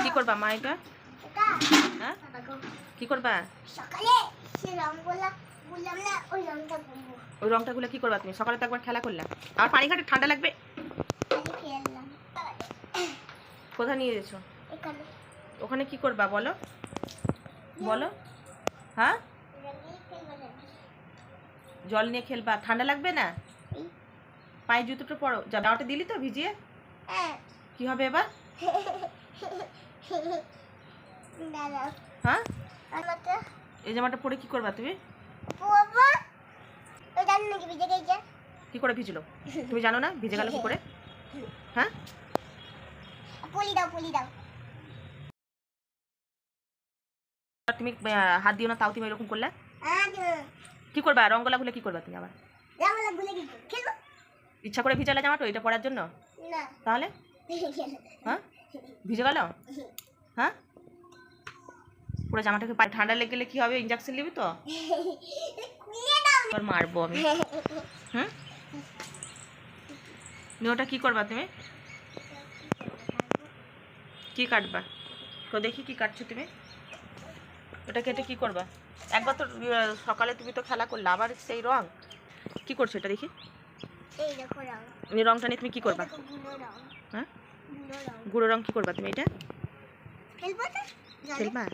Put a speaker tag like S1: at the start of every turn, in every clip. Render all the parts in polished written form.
S1: কি করবা মা এটা? হ্যাঁ কি করবা?
S2: সকালে সে রংগুলা বললাম না ওই রংটা করবো।
S1: ওই রংটা গুলো কি করবা তুমি? সকালে তো একবার খেলা করলা, আর পানি ঘাটে ঠান্ডা লাগবে।
S2: আমি খেললাম।
S1: কোথায় নিয়ে গেছো?
S2: এখানে
S1: ওখানে কি করবা বলো বলো? হ্যাঁ জল নিয়ে খেলবা, ঠান্ডা লাগবে না? পায়ে জুতোটা পরো, জামাটা দিলি তো ভিজিয়ে?
S2: হ্যাঁ
S1: কি হবে এবার?
S2: দাঁড়াও
S1: হ্যাঁ
S2: আমাকে
S1: এই জামাটা পরে কি করবা তুমি?
S2: বাবা ওই জানি নাকি ভিজে গেছে।
S1: কি করে ভিজলো তুমি জানো না? ভিজে গেল কি করে? হ্যাঁ
S2: পলি দাও পলি দাও।
S1: তুমি হাত দিও না, তাও তুমি এরকম করলে
S2: আজ
S1: কি করবা? রঙ্গলা খুলে কি করবা তুমি আবার?
S2: রংগুলা ভুলে গেছি খেলবো
S1: ইচ্ছা করে ভিজালে জামাটা এটা পরার জন্য?
S2: না
S1: তাহলে হ্যাঁ ভিজে গেল? হ্যাঁ পুরো জামাটাকে পায়ে ঠান্ডা লেগে গেলে কি হবে? ইঞ্জেকশন নিবি তো?
S2: খুলে দাও।
S1: এবার মারবো আমি। হুম ওটা কি করবা তুমি? কি কাটবা? তো দেখি কি কাটছো তুমি? ওটা কেটে কি করবা? একবার তো সকালে তুমি তো খেলা করলে, আবার সেই রং কি করছো এটা দেখি?
S2: এই দেখো রং।
S1: এই রংটা নিয়ে তুমি কি করবা?
S2: গুলো রং
S1: হ্যাঁ
S2: গুলো রং
S1: গুঁড়ো রং কি করবা তুমি এটা?
S2: খেলবো তো জলে?
S1: খেলবা?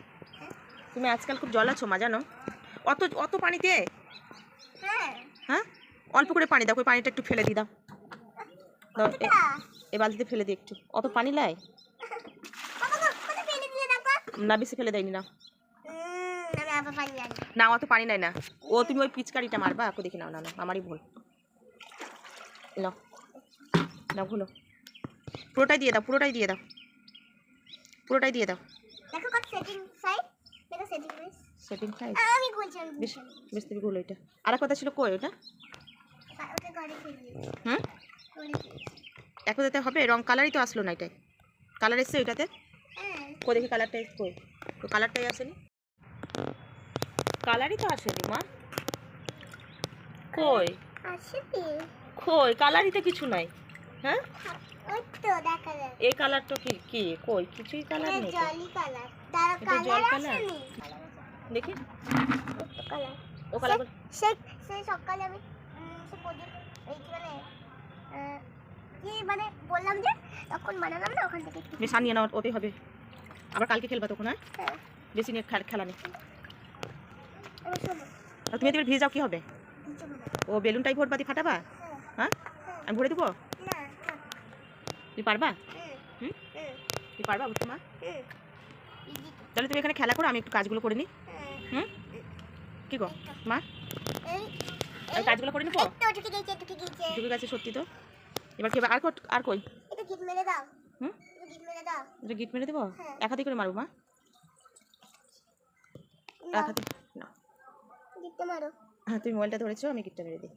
S1: তুমি আজকাল খুব জল আছো মা, জানো? অত অত পানিতে?
S2: হ্যাঁ
S1: হ্যাঁ অল্প করে পানি দাও, ওই পানিটা একটু ফেলে দিই, দাও দাও
S2: কতটা?
S1: এই বালতিতে ফেলে দিই একটু। অত পানি লাই?
S2: কত ফেলে দিয়ে দেখো।
S1: না বেশি ফেলে দেয়নি না।
S2: আমি আবার পানি আনবো।
S1: না অত পানি নাই না। ও তুমি ওই পিচকারিটা মারবা, আকো দেখি। নাও না না আমারই ভুল। নাও নাও ভুলো, পুরোটাই দিয়ে দাও, পুরোটাই দিয়ে দাও, পুরোটাই দিয়ে দাও।
S2: দেখো কত সেটিং সাইড, দেখো সেটিং সাইড।
S1: সেটিং সাইজ
S2: আমি বলছি আমি
S1: বেশ বেশ তুমি ভুলো। এটা আর কথা ছিল কই ওটা?
S2: ওটা ঘরে খেলি
S1: হুম
S2: করে খেলি।
S1: এখন যেতে হবে, রং কালারই তো আসলো না। এটাই কালার এসছে ওইটাতে?
S2: হ্যাঁ
S1: কই দেখি কালারটাই কই, তো কালারটাই আসেনি, কালারই তো আসেনি মা। কই
S2: আসবে
S1: কই কালারই তো কিছু নাই। হ্যাঁ
S2: ওই তো দেখা যায়
S1: এই কালারটা কি কি কই? কিছুই কালার
S2: এটা
S1: নেই তো।
S2: জলি কালার তার
S1: এটা জল
S2: কালার
S1: কালার?
S2: আসেনি
S1: দেখি
S2: কালার
S1: ও কালার।
S2: সেই সেই সকালে আমি সে প্রদীপ এই কি মানে কি মানে বললাম যে তখন বানালাম না ওখান থেকে একটু
S1: বেশ আনিয়ে নাও, ওতেই হবে। আবার কালকে খেলবা তখন? হ্যাঁ
S2: হ্যাঁ
S1: বেশি নিয়ে খেলা নেই।
S2: এবার শোনো
S1: আর তুমি এদিকে ভিজে যাও কি হবে?
S2: নিচে বলো।
S1: ও বেলুনটাই ভরবা দিয়ে ফাটাবা?
S2: হ্যাঁ
S1: হ্যাঁ আমি ভরে দেবো?
S2: না না
S1: তুমি পারবা?
S2: হুম
S1: হুম
S2: হুম
S1: তুমি পারবা বুঝছো মা?
S2: হুম ইজি
S1: তাহলে তুমি এখানে খেলা করো, আমি একটু কাজগুলো করে নিই।
S2: হ্যাঁ
S1: হুম কি গো মা,
S2: এই
S1: আমি কাজগুলো করে নিবো।
S2: তো ঢুকে গেছে
S1: ঢুকে গেছে সত্যি তো। এবার কি আর আর কই?
S2: এটা গিট মেরে দাও
S1: হুম
S2: এটা গিট মেরে দাও
S1: এটা গিট মেরে দেবো?
S2: হ্যাঁ।
S1: এক হাতে করে মারবো মা,
S2: না
S1: এক হাতে না।
S2: গিটটা মারো
S1: হ্যাঁ তুমি মোবাইলটা ধরেছো, আমি গিটটা মেরে দিই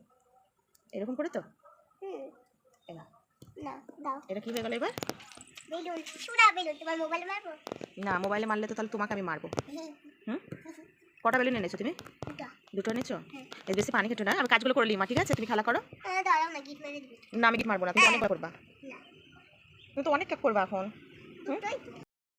S1: এরকম করে তো।
S2: হুম
S1: এবার
S2: না দাও
S1: এটা কি হয়ে গেল এবার?
S2: বেলুন সুরা বেলুন তোমার মোবাইলে মারবো
S1: না মোবাইলে মারলে তো তাহলে তোমাকে আমি মারবো।
S2: হ্যাঁ
S1: হুম কটা বেলুন এনেছো তুমি?
S2: দুটা
S1: দুটো এনেছো?
S2: হ্যাঁ।
S1: এর বেশি পানি খেটো না, আমি কাজগুলো করে নিই মা, ঠিক আছে? তুমি খেলা করো।
S2: দাঁড়াও না গিট মেরে দিবি
S1: না আমি গিট মারবো না, তুমি অনেক করবা,
S2: না
S1: তুমি তো অনেক করবা এখন।
S2: দুটোই তো